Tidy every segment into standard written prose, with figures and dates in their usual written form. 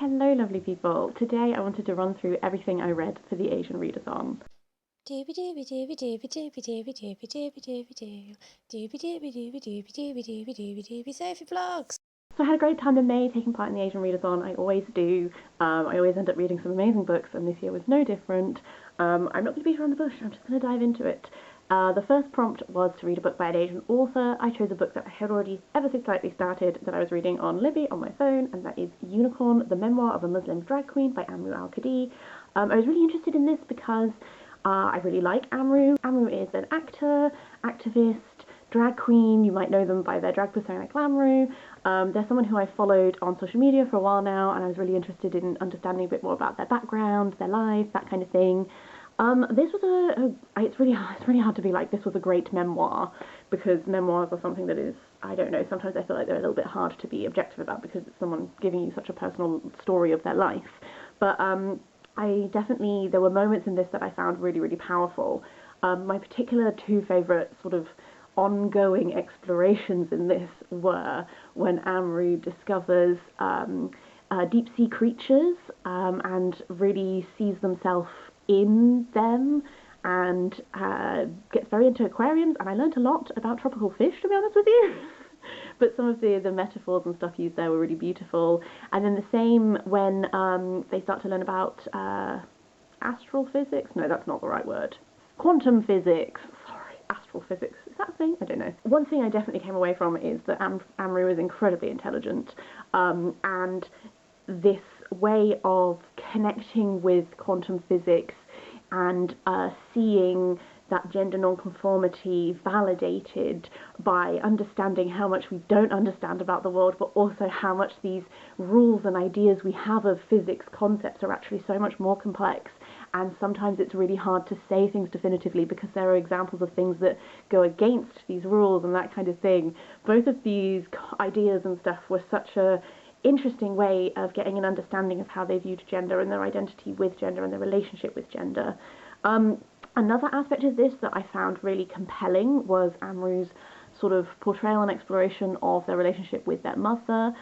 Hello lovely people. Today I wanted to run through everything I read for the Asian Readathon. Sophie vlogs. So I had a great time in May taking part in the Asian Readathon. I always do. I always end up reading some amazing books, and this year was no different. I'm not going to beat around the bush, I'm just going to dive into it. The first prompt was to read a book by an Asian author. I chose a book that I had already ever so slightly started that I was reading on Libby on my phone, and that is Unicorn, the Memoir of a Muslim Drag Queen by Amrou Al-Kahdi. I was really interested in this because I really like Amrou. Amrou is an actor, activist, drag queen. You might know them by their drag persona Glamrou. They're someone who I followed on social media for a while now, and I was really interested in understanding a bit more about their background, their lives, that kind of thing. This was it's really hard to be like, this was a great memoir, because memoirs are something that is, I don't know, sometimes I feel like they're a little bit hard to be objective about because it's someone giving you such a personal story of their life. But there were moments in this that I found really, really powerful. My particular two favourite sort of ongoing explorations in this were when Amrou discovers deep sea creatures and really sees themselves in them, and gets very into aquariums, and I learned a lot about tropical fish, to be honest with you. But some of the metaphors and stuff used there were really beautiful. And then the same when they start to learn about astral physics. No, that's not the right word. Quantum physics. Sorry, astral physics. Is that a thing? I don't know. One thing I definitely came away from is that Amrou is incredibly intelligent, and this way of connecting with quantum physics and seeing that gender nonconformity validated by understanding how much we don't understand about the world, but also how much these rules and ideas we have of physics concepts are actually so much more complex. And sometimes it's really hard to say things definitively because there are examples of things that go against these rules and that kind of thing. Both of these ideas and stuff were such a interesting way of getting an understanding of how they viewed gender and their identity with gender and their relationship with gender. Another aspect of this that I found really compelling was Amrou's sort of portrayal and exploration of their relationship with their mother.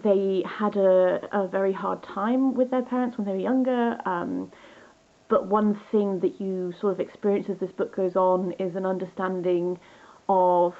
They had a very hard time with their parents when they were younger, but one thing that you sort of experience as this book goes on is an understanding of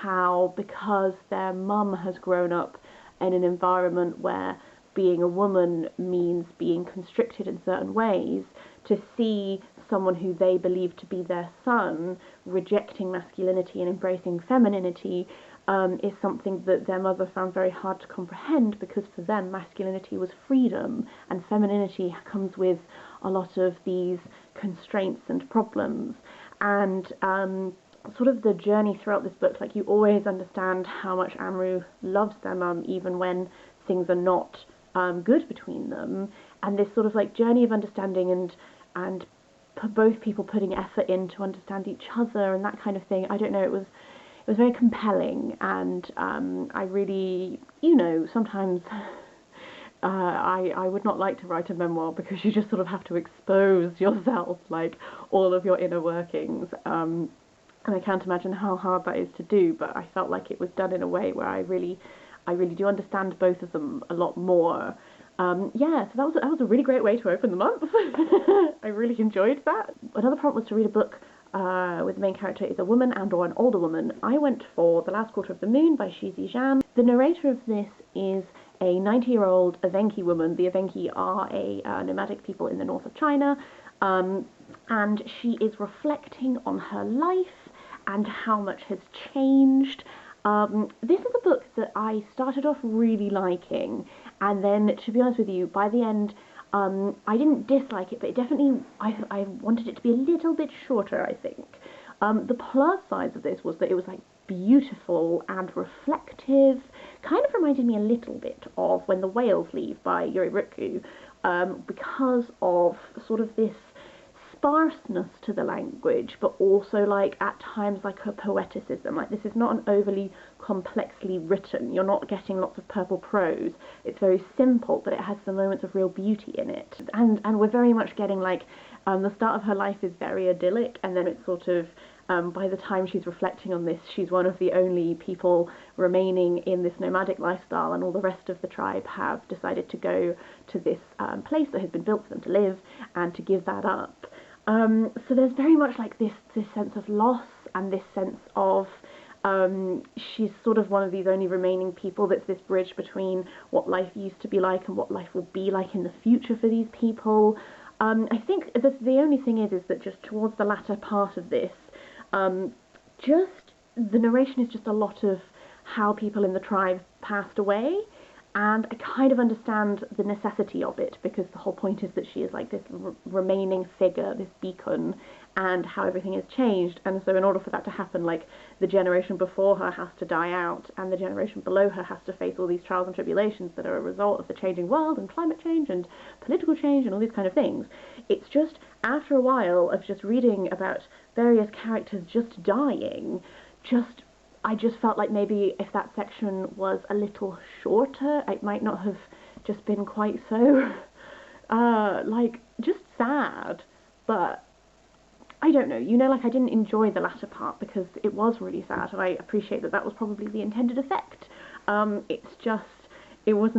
how, because their mum has grown up in an environment where being a woman means being constricted in certain ways, to see someone who they believe to be their son rejecting masculinity and embracing femininity is something that their mother found very hard to comprehend, because for them masculinity was freedom and femininity comes with a lot of these constraints and problems. And sort of the journey throughout this book, like, you always understand how much Amrou loves their mum even when things are not good between them, and this sort of like journey of understanding and both people putting effort in to understand each other and that kind of thing. I don't know, it was very compelling, and I really, sometimes I would not like to write a memoir because you just sort of have to expose yourself, like all of your inner workings. And I can't imagine how hard that is to do, but I felt like it was done in a way where I really do understand both of them a lot more. So that was a really great way to open the month. I really enjoyed that. Another prompt was to read a book with the main character is a woman and or an older woman. I went for The Last Quarter of the Moon by Zijian. The narrator of this is a 90-year-old Evenki woman. The Evenki are a nomadic people in the north of China, and she is reflecting on her life and how much has changed. This is a book that I started off really liking, and then, to be honest with you, by the end, I didn't dislike it, but it definitely, I wanted it to be a little bit shorter, I think. The plus side of this was that it was like beautiful and reflective, kind of reminded me a little bit of When the Whales Leave by Yuri Rutku, because of sort of this sparseness to the language, but also like at times like a poeticism. Like, this is not an overly complexly written, you're not getting lots of purple prose. It's very simple, but it has some moments of real beauty in it. And we're very much getting like the start of her life is very idyllic, and then it sort of by the time she's reflecting on this, she's one of the only people remaining in this nomadic lifestyle, and all the rest of the tribe have decided to go to this place that has been built for them to live and to give that up. So there's very much like this sense of loss and this sense of she's sort of one of these only remaining people that's this bridge between what life used to be like and what life will be like in the future for these people. I think the only thing is that just towards the latter part of this, just the narration is just a lot of how people in the tribe passed away, and I kind of understand the necessity of it, because the whole point is that she is like this remaining figure, this beacon, and how everything has changed. And so in order for that to happen, like, the generation before her has to die out, and the generation below her has to face all these trials and tribulations that are a result of the changing world and climate change and political change and all these kind of things. It's just, after a while of just reading about various characters just dying, I just felt like maybe if that section was a little shorter, it might not have just been quite so, like, just sad. But I don't know, like, I didn't enjoy the latter part because it was really sad, and I appreciate that was probably the intended effect. It was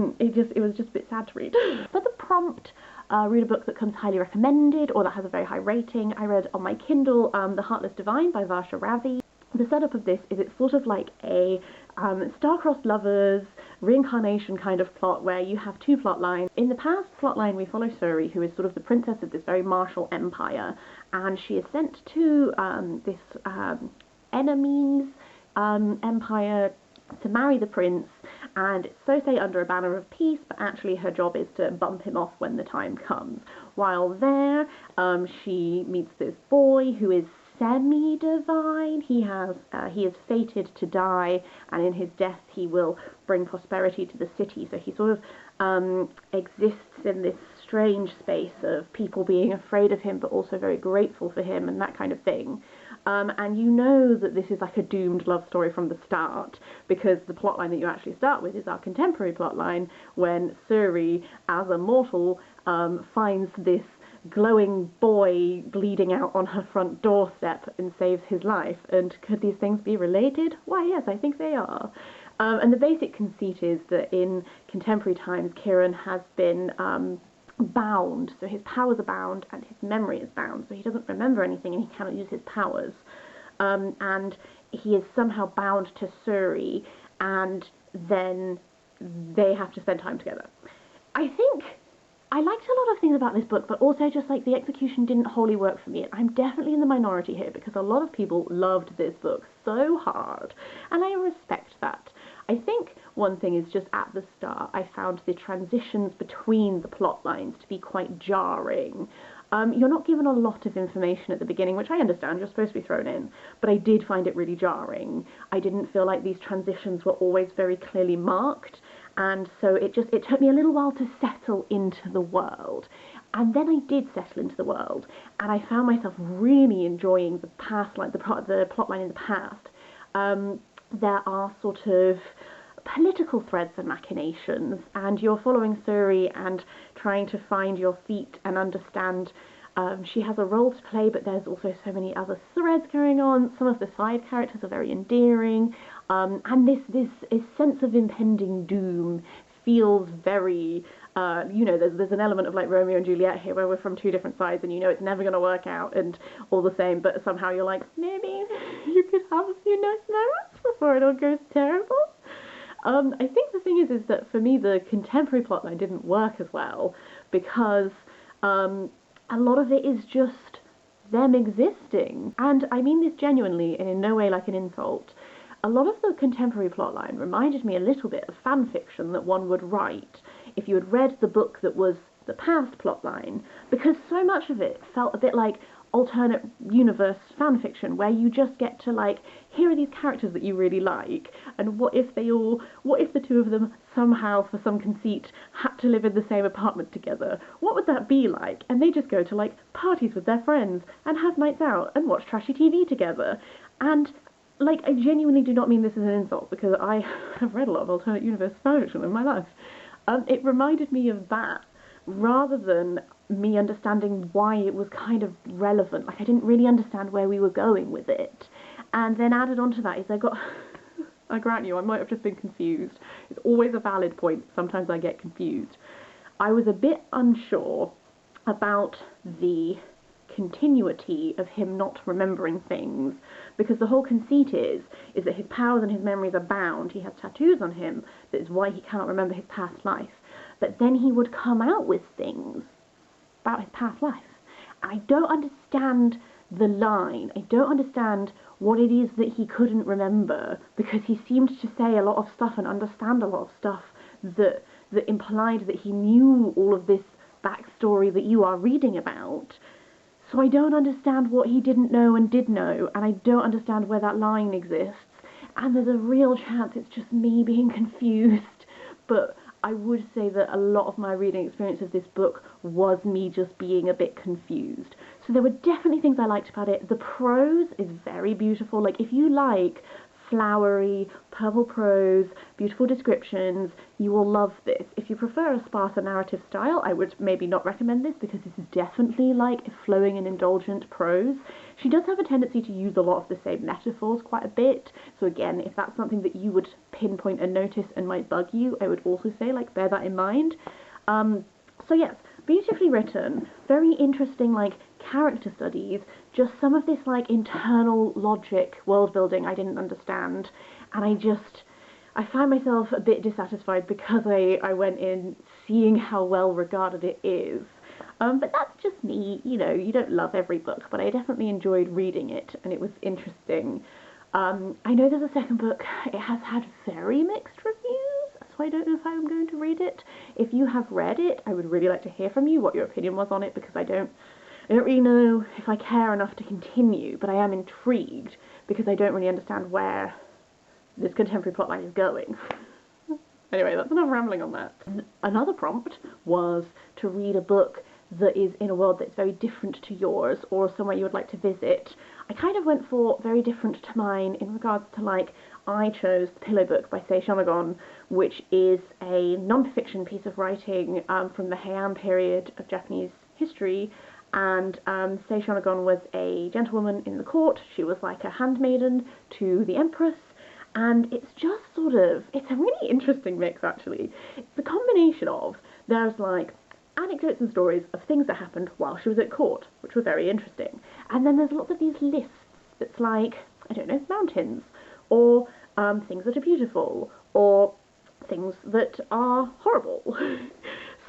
just a bit sad to read. For the prompt, read a book that comes highly recommended or that has a very high rating, I read on my Kindle The Heartless Divine by Varsha Ravi. The setup of this is it's sort of like a star-crossed lovers reincarnation kind of plot, where you have two plot lines. In the past plot line, we follow Suri, who is sort of the princess of this very martial empire, and she is sent to this enemy's empire to marry the prince, and it's so say under a banner of peace, but actually her job is to bump him off when the time comes. While there, she meets this boy who is semi-divine. He is fated to die, and in his death he will bring prosperity to the city. So he sort of exists in this strange space of people being afraid of him but also very grateful for him and that kind of thing. And you know that this is like a doomed love story from the start, because the plotline that you actually start with is our contemporary plotline, when Suri, as a mortal, finds this glowing boy bleeding out on her front doorstep and saves his life. And could these things be related? Why, yes, I think they are. And the basic conceit is that in contemporary times, Kieran has been bound, so his powers are bound and his memory is bound, so he doesn't remember anything and he cannot use his powers. And he is somehow bound to Suri, and then they have to spend time together. I think I liked a lot of things about this book, but also just like the execution didn't wholly work for me. I'm definitely in the minority here, because a lot of people loved this book so hard, and I respect that. I think one thing is just at the start, I found the transitions between the plot lines to be quite jarring. You're not given a lot of information at the beginning, which I understand, you're supposed to be thrown in, but I did find it really jarring. I didn't feel like these transitions were always very clearly marked, and so it took me a little while to settle into the world. And then I did settle into the world, and I found myself really enjoying the past, like the plot line in the past. There are sort of political threads and machinations, and you're following Suri and trying to find your feet and understand. She has a role to play, but there's also so many other threads going on. Some of the side characters are very endearing, and this sense of impending doom feels very, there's an element of like Romeo and Juliet here, where we're from two different sides and you know it's never going to work out and all the same, but somehow you're like, maybe you could have a few nice moments before it all goes terrible. I think the thing is that for me the contemporary plotline didn't work as well, because a lot of it is just them existing. And I mean this genuinely and in no way like an insult. A lot of the contemporary plotline reminded me a little bit of fan fiction that one would write if you had read the book that was the past plotline, because so much of it felt a bit like alternate universe fan fiction, where you just get to like, here are these characters that you really like, and what if the two of them somehow for some conceit had to live in the same apartment together? What would that be like? And they just go to like parties with their friends and have nights out and watch trashy TV together. And like, I genuinely do not mean this as an insult, because I have read a lot of alternate universe fan fiction in my life. It reminded me of that, rather than me understanding why it was kind of relevant. Like, I didn't really understand where we were going with it. And then added on to that is I got... I grant you, I might have just been confused. It's always a valid point. Sometimes I get confused. I was a bit unsure about the continuity of him not remembering things, because the whole conceit is that his powers and his memories are bound. He has tattoos on him. That is why he cannot remember his past life. But then he would come out with things about his past life. And I don't understand the line. I don't understand what it is that he couldn't remember, because he seemed to say a lot of stuff and understand a lot of stuff that implied that he knew all of this backstory that you are reading about. So I don't understand what he didn't know and did know, and I don't understand where that line exists. And there's a real chance it's just me being confused. But I would say that a lot of my reading experience of this book was me just being a bit confused. So there were definitely things I liked about it. The prose is very beautiful. Like, if you like flowery, purple prose, beautiful descriptions, you will love this. If you prefer a sparser narrative style, I would maybe not recommend this, because this is definitely like flowing and indulgent prose. She does have a tendency to use a lot of the same metaphors quite a bit, so again, if that's something that you would pinpoint and notice and might bug you, I would also say, like, bear that in mind. So yes, beautifully written, very interesting, like, character studies, just some of this, like, internal logic, world building I didn't understand, and I find myself a bit dissatisfied because I went in seeing how well regarded it is. But that's just me, you know, you don't love every book, but I definitely enjoyed reading it, and it was interesting. I know there's a second book. It has had very mixed reviews, so I don't know if I'm going to read it. If you have read it, I would really like to hear from you what your opinion was on it, because I don't really know if I care enough to continue, but I am intrigued because I don't really understand where this contemporary plotline is going. Anyway, that's enough rambling on that. Another prompt was to read a book that is in a world that's very different to yours, or somewhere you would like to visit. I kind of went for very different to mine in regards to, like, I chose The Pillow Book by Shonagon, which is a non-fiction piece of writing from the Heian period of Japanese history. And Shonagon was a gentlewoman in the court. She was like a handmaiden to the empress. And it's just sort of, it's a really interesting mix, actually. It's a combination of, there's like anecdotes and stories of things that happened while she was at court, which were very interesting. And then there's lots of these lists that's like, I don't know, mountains, or things that are beautiful, or things that are horrible.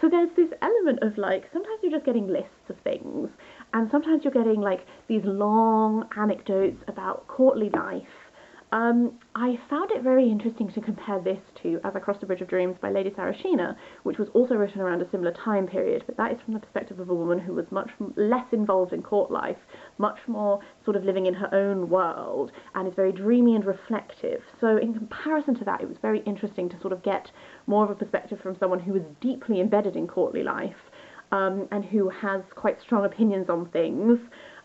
So there's this element of, like, sometimes you're just getting lists of things, and sometimes you're getting, like, these long anecdotes about courtly life. I found it very interesting to compare this to As I Crossed the Bridge of Dreams by Lady Sarashina, which was also written around a similar time period, but that is from the perspective of a woman who was much less involved in court life, much more sort of living in her own world, and is very dreamy and reflective. So in comparison to that, it was very interesting to sort of get more of a perspective from someone who was deeply embedded in courtly life, and who has quite strong opinions on things,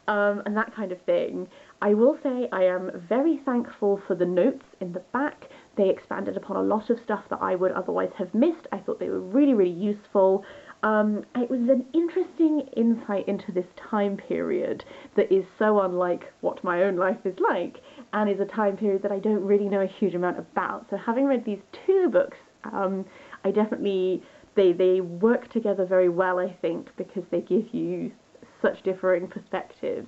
and that kind of thing. I will say I am very thankful for the notes in the back. They expanded upon a lot of stuff that I would otherwise have missed. I thought they were really, really useful. It was an interesting insight into this time period that is so unlike what my own life is like, and is a time period that I don't really know a huge amount about. So having read these two books, I definitely, they work together very well, I think, because they give you such differing perspectives.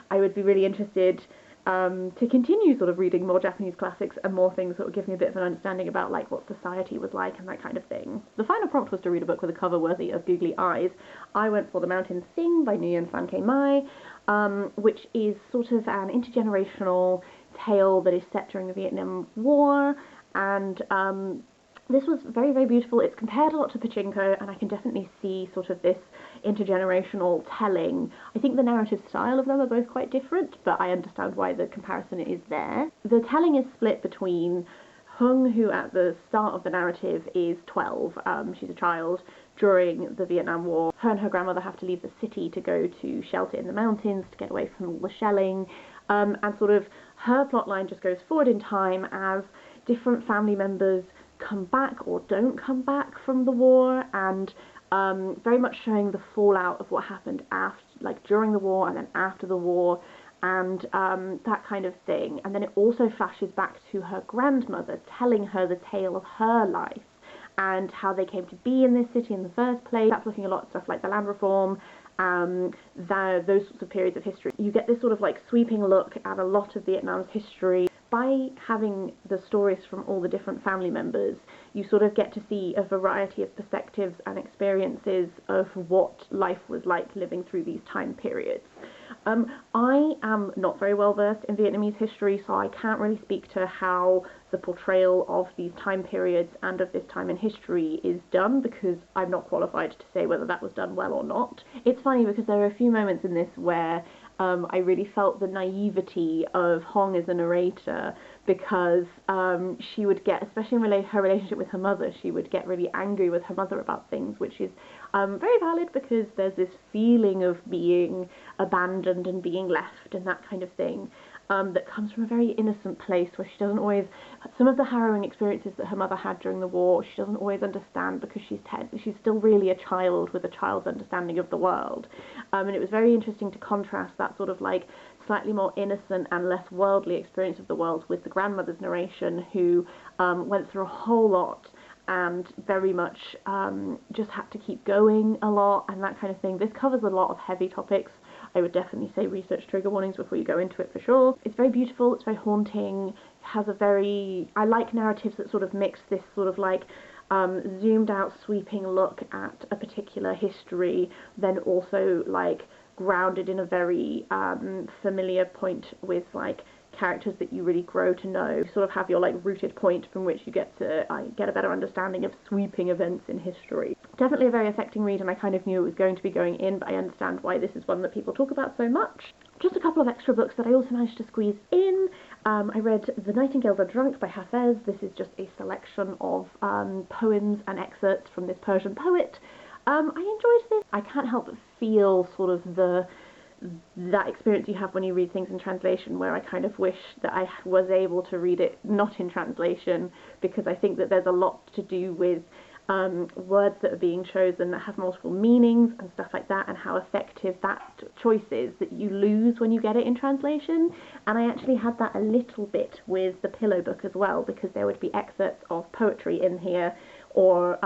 I would be really interested to continue sort of reading more Japanese classics and more things that would give me a bit of an understanding about, like, what society was like and that kind of thing. The final prompt was to read a book with a cover worthy of googly eyes. I went for The Mountains Sing by Nguyen Phan K Mai, which is sort of an intergenerational tale that is set during the Vietnam War, and this was very, very beautiful. It's compared a lot to Pachinko, and I can definitely see sort of this intergenerational telling. I think the narrative style of them are both quite different, but I understand why the comparison is there. The telling is split between Hung, who at the start of the narrative is 12, she's a child, during the Vietnam War. Her and her grandmother have to leave the city to go to shelter in the mountains to get away from all the shelling, and sort of her plotline just goes forward in time as different family members come back or don't come back from the war, and very much showing the fallout of what happened after, like during the war and then after the war, and that kind of thing. And then it also flashes back to her grandmother telling her the tale of her life and how they came to be in this city in the first place. That's looking a lot at stuff like the land reform, those sorts of periods of history. You get this sort of like sweeping look at a lot of Vietnam's history. By having the stories from all the different family members, you sort of get to see a variety of perspectives and experiences of what life was like living through these time periods. I am not very well versed in Vietnamese history, so I can't really speak to how the portrayal of these time periods and of this time in history is done, because I'm not qualified to say whether that was done well or not. It's funny because there are a few moments in this where I really felt the naivety of Hong as a narrator, because she would get, especially in her relationship with her mother, she would get really angry with her mother about things, which is very valid, because there's this feeling of being abandoned and being left and that kind of thing. That comes from a very innocent place, where she doesn't always, some of the harrowing experiences that her mother had during the war, she doesn't always understand, because she's still really a child with a child's understanding of the world. And it was very interesting to contrast that sort of like slightly more innocent and less worldly experience of the world with the grandmother's narration, who went through a whole lot and very much just had to keep going a lot and that kind of thing. This covers a lot of heavy topics. I would definitely say research trigger warnings before you go into it for sure. It's very beautiful, it's very haunting, has a very, I like narratives that sort of mix this sort of like zoomed out sweeping look at a particular history, then also like grounded in a very familiar point with like characters that you really grow to know. You sort of have your like rooted point from which you get to get a better understanding of sweeping events in history. Definitely a very affecting read, and I kind of knew it was going to be going in, but I understand why this is one that people talk about so much. Just a couple of extra books that I also managed to squeeze in. I read The Nightingales Are Drunk by Hafez. This is just a selection of poems and excerpts from this Persian poet. I enjoyed this. I can't help but feel sort of that experience you have when you read things in translation, where I kind of wish that I was able to read it not in translation, because I think that there's a lot to do with words that are being chosen that have multiple meanings and stuff like that, and how effective that choice is that you lose when you get it in translation. And I actually had that a little bit with the Pillow book as well, because there would be excerpts of poetry in here, or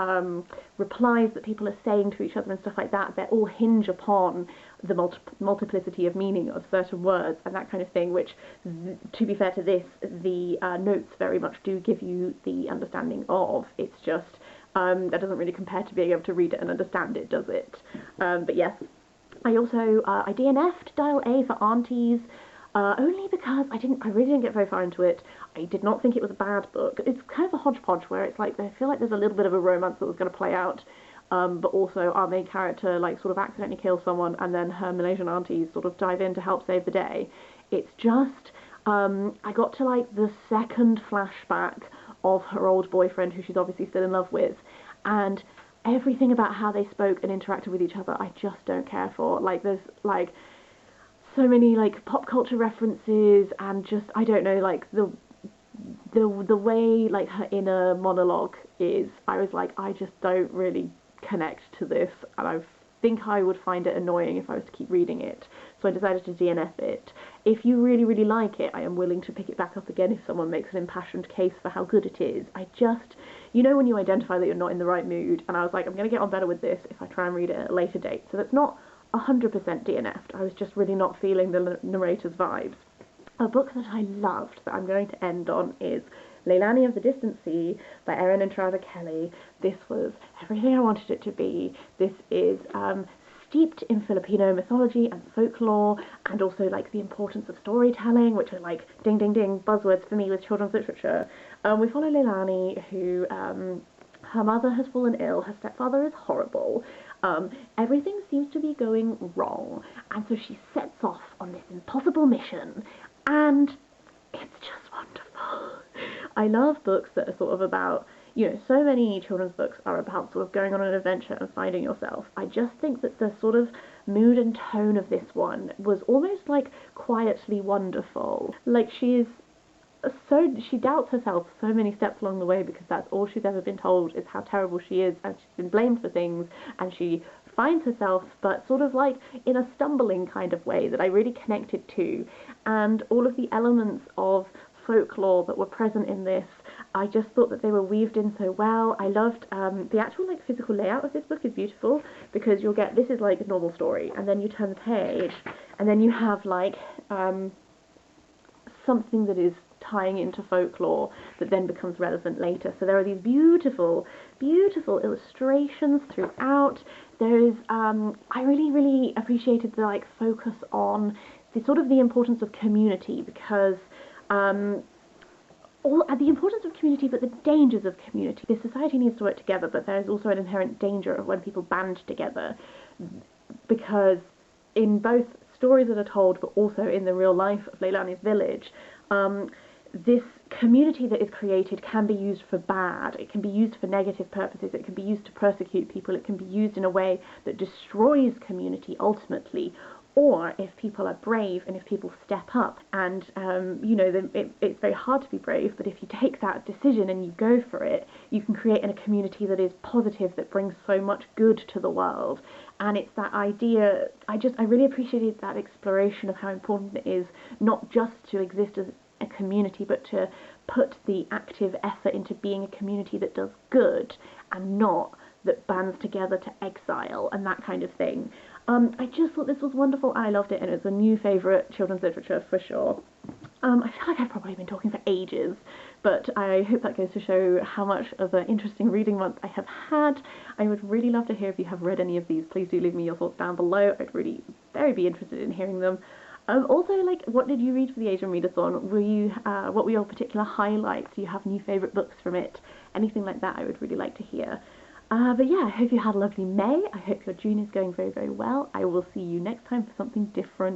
replies that people are saying to each other and stuff like that, that all hinge upon the multiplicity of meaning of certain words and that kind of thing, which, to be fair to this, the notes very much do give you the understanding of. It's just, that doesn't really compare to being able to read it and understand it, does it? But yes, I also, I DNF'd Dial A for Aunties, only because I really didn't get very far into it. I did not think it was a bad book. It's kind of a hodgepodge, where it's like, I feel like there's a little bit of a romance that was going to play out, but also our main character like sort of accidentally kills someone, and then her Malaysian aunties sort of dive in to help save the day. It's just, I got to like the second flashback of her old boyfriend, who she's obviously still in love with, and everything about how they spoke and interacted with each other I just don't care for. Like, there's like so many like pop culture references, and just, I don't know, like the way like her inner monologue is, I was like, I just don't really connect to this, and I think I would find it annoying if I was to keep reading it, so I decided to DNF it. If you really, really like it, I am willing to pick it back up again if someone makes an impassioned case for how good it is. I just, you know when you identify that you're not in the right mood, and I was like, I'm going to get on better with this if I try and read it at a later date. So that's not 100% DNF'd, I was just really not feeling the narrator's vibes. A book that I loved, that I'm going to end on, is Lalani of the Distant Sea by Erin and Entrada Kelly. This was everything I wanted it to be. This is steeped in Filipino mythology and folklore, and also like the importance of storytelling, which are like ding ding ding buzzwords for me with children's literature. We follow Lalani, who her mother has fallen ill, her stepfather is horrible, everything seems to be going wrong, and so she sets off on this impossible mission, and it's just wonderful. I love books that are sort of about, you know, so many children's books are about sort of going on an adventure and finding yourself. I just think that the sort of mood and tone of this one was almost like quietly wonderful. Like, she is she doubts herself so many steps along the way, because that's all she's ever been told is how terrible she is, and she's been blamed for things, and she finds herself, but sort of like in a stumbling kind of way that I really connected to. And all of the elements of folklore that were present in this, I just thought that they were weaved in so well. I loved the actual like physical layout of this book is beautiful, because you'll get, this is like a normal story, and then you turn the page and then you have like something that is tying into folklore that then becomes relevant later. So there are these beautiful, beautiful illustrations throughout. There is, I really, really appreciated the like focus on the sort of the importance of community, because the importance of community, but the dangers of community. This society needs to work together, but there is also an inherent danger of when people band together, because in both stories that are told, but also in the real life of Lalani's village, this community that is created can be used for bad. It can be used for negative purposes. It can be used to persecute people. It can be used in a way that destroys community ultimately. Or if people are brave and if people step up, and you know, it's very hard to be brave, but if you take that decision and you go for it, you can create in a community that is positive, that brings so much good to the world. And it's that idea, I really appreciated that exploration of how important it is not just to exist as a community, but to put the active effort into being a community that does good, and not that bands together to exile and that kind of thing. I just thought this was wonderful. I loved it, and it's a new favourite children's literature for sure. I feel like I've probably been talking for ages, but I hope that goes to show how much of an interesting reading month I have had. I would really love to hear if you have read any of these. Please do leave me your thoughts down below. I'd really very be interested in hearing them. Also, like, what did you read for the Asian Readathon? What were your particular highlights? Do you have new favourite books from it? Anything like that I would really like to hear. But yeah, I hope you had a lovely May. I hope your June is going very, very well. I will see you next time for something different.